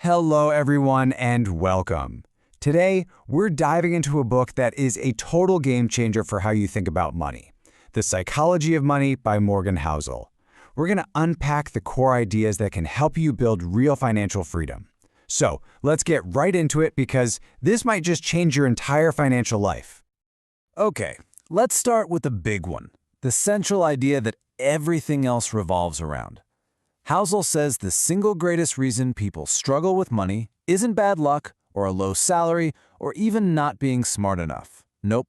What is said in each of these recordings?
Hello, everyone, and welcome. Today, we're diving into a book that is a total game changer for how you think about money. The Psychology of Money by Morgan Housel. We're going to unpack the core ideas that can help you build real financial freedom. So, let's get right into it because this might just change your entire financial life. Okay, let's start with the big one, the central idea that everything else revolves around. Housel says the single greatest reason people struggle with money isn't bad luck or a low salary or even not being smart enough. Nope,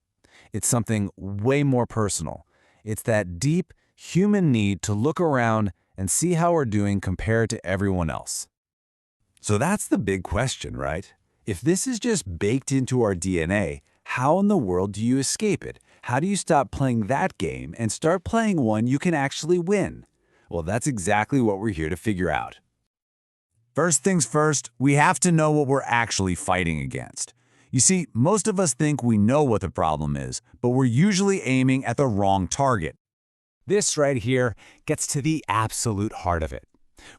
it's something way more personal. It's that deep human need to look around and see how we're doing compared to everyone else. So that's the big question, right? If this is just baked into our DNA, how in the world do you escape it? How do you stop playing that game and start playing one you can actually win? Well, that's exactly what we're here to figure out. First things first, we have to know what we're actually fighting against. You see, most of us think we know what the problem is, but we're usually aiming at the wrong target. This right here gets to the absolute heart of it.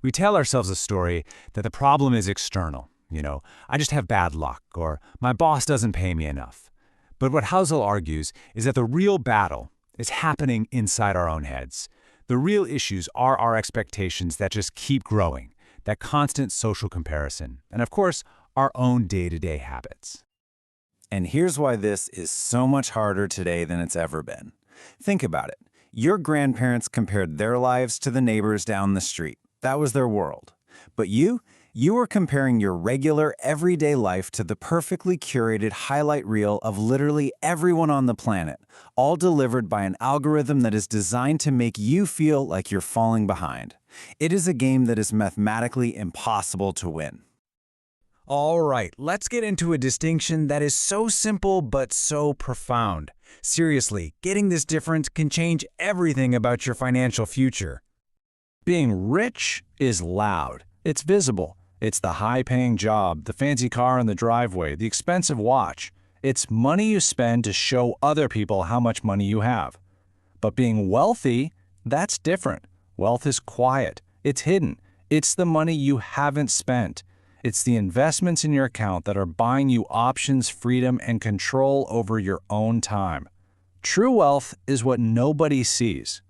We tell ourselves a story that the problem is external. I just have bad luck, or my boss doesn't pay me enough. But what Housel argues is that the real battle is happening inside our own heads. The real issues are our expectations that just keep growing, that constant social comparison, and of course, our own day-to-day habits. And here's why this is so much harder today than it's ever been. Think about it. Your grandparents compared their lives to the neighbors down the street. That was their world. But you were comparing your regular, everyday life to the perfectly curated highlight reel of literally everyone on the planet, all delivered by an algorithm that is designed to make you feel like you're falling behind. It is a game that is mathematically impossible to win. All right, let's get into a distinction that is so simple but so profound. Seriously, getting this difference can change everything about your financial future. Being rich is loud. It's visible. It's the high-paying job, the fancy car in the driveway, the expensive watch. It's money you spend to show other people how much money you have. But being wealthy, that's different. Wealth is quiet. It's hidden. It's the money you haven't spent. It's the investments in your account that are buying you options, freedom, and control over your own time. True wealth is what nobody sees.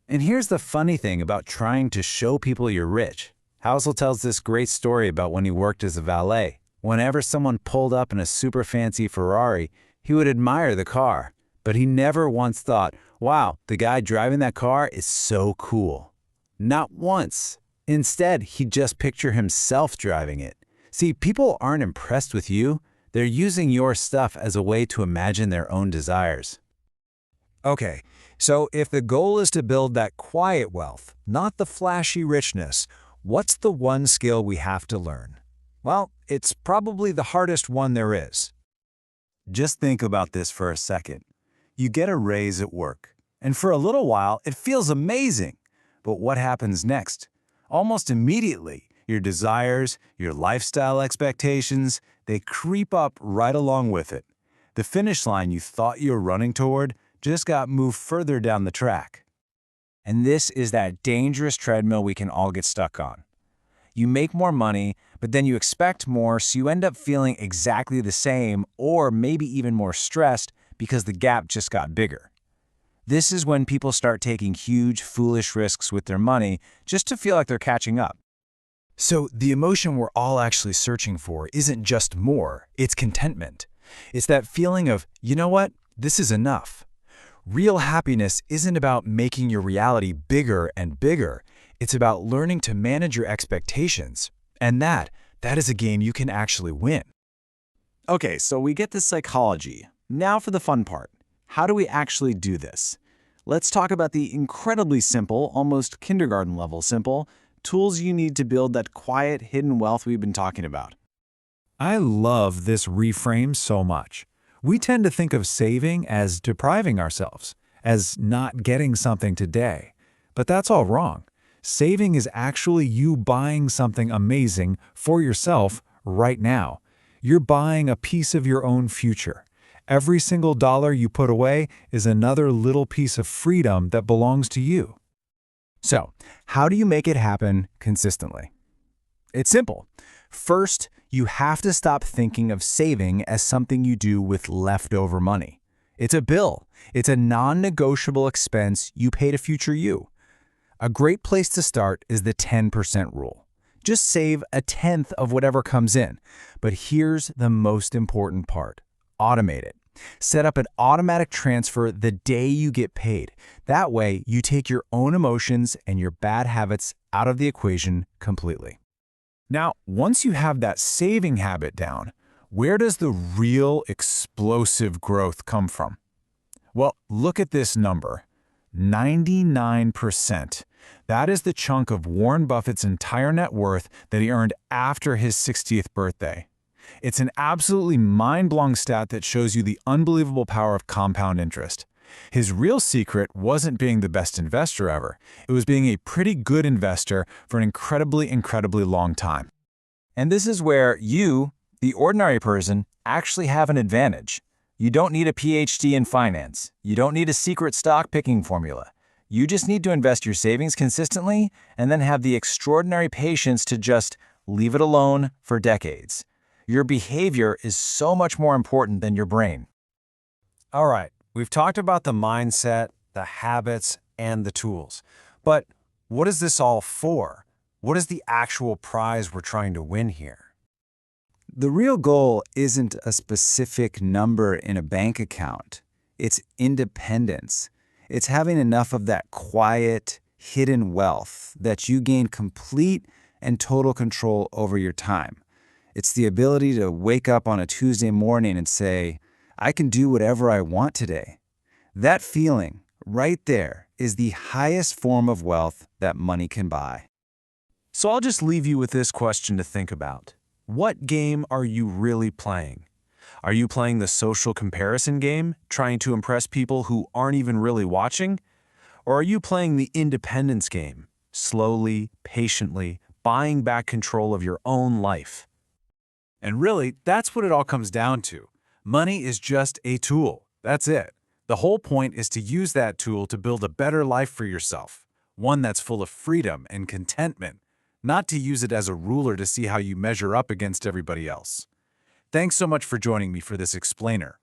And here's the funny thing about trying to show people you're rich. Housel tells this great story about when he worked as a valet. Whenever someone pulled up in a super fancy Ferrari, he would admire the car. But he never once thought, wow, the guy driving that car is so cool. Not once. Instead, he'd just picture himself driving it. See, people aren't impressed with you. They're using your stuff as a way to imagine their own desires. Okay, so if the goal is to build that quiet wealth, not the flashy richness, what's the one skill we have to learn? Well, it's probably the hardest one there is. Just think about this for a second. You get a raise at work, and for a little while, it feels amazing. But what happens next? Almost immediately, your desires, your lifestyle expectations, they creep up right along with it. The finish line you thought you were running toward just got moved further down the track. And this is that dangerous treadmill we can all get stuck on. You make more money, but then you expect more, so you end up feeling exactly the same or maybe even more stressed because the gap just got bigger. This is when people start taking huge, foolish risks with their money just to feel like they're catching up. So the emotion we're all actually searching for isn't just more, it's contentment. It's that feeling of, you know what, this is enough. Real happiness isn't about making your reality bigger and bigger. It's about learning to manage your expectations. And that is a game you can actually win. Okay, so we get the psychology. Now for the fun part. How do we actually do this? Let's talk about the incredibly simple, almost kindergarten level simple, tools you need to build that quiet, hidden wealth we've been talking about. I love this reframe so much. We tend to think of saving as depriving ourselves, as not getting something today. But that's all wrong. Saving is actually you buying something amazing for yourself right now. You're buying a piece of your own future. Every single dollar you put away is another little piece of freedom that belongs to you. So, how do you make it happen consistently? It's simple. First, you have to stop thinking of saving as something you do with leftover money. It's a bill. It's a non-negotiable expense you pay to future you. A great place to start is the 10% rule. Just save a tenth of whatever comes in. But here's the most important part. Automate it. Set up an automatic transfer the day you get paid. That way, you take your own emotions and your bad habits out of the equation completely. Now, once you have that saving habit down, where does the real explosive growth come from? Well, look at this number, 99%. That is the chunk of Warren Buffett's entire net worth that he earned after his 60th birthday. It's an absolutely mind-blowing stat that shows you the unbelievable power of compound interest. His real secret wasn't being the best investor ever. It was being a pretty good investor for an incredibly long time. And this is where you, the ordinary person, actually have an advantage. You don't need a PhD in finance. You don't need a secret stock picking formula. You just need to invest your savings consistently and then have the extraordinary patience to just leave it alone for decades. Your behavior is so much more important than your brain. All right, we've talked about the mindset, the habits, and the tools. But what is this all for? What is the actual prize we're trying to win here? The real goal isn't a specific number in a bank account. It's independence. It's having enough of that quiet, hidden wealth that you gain complete and total control over your time. It's the ability to wake up on a Tuesday morning and say, I can do whatever I want today. That feeling, right there, is the highest form of wealth that money can buy. So I'll just leave you with this question to think about. What game are you really playing? Are you playing the social comparison game, trying to impress people who aren't even really watching? Or are you playing the independence game, slowly, patiently, buying back control of your own life? And really, that's what it all comes down to. Money is just a tool. That's it. The whole point is to use that tool to build a better life for yourself, one that's full of freedom and contentment, not to use it as a ruler to see how you measure up against everybody else. Thanks so much for joining me for this explainer.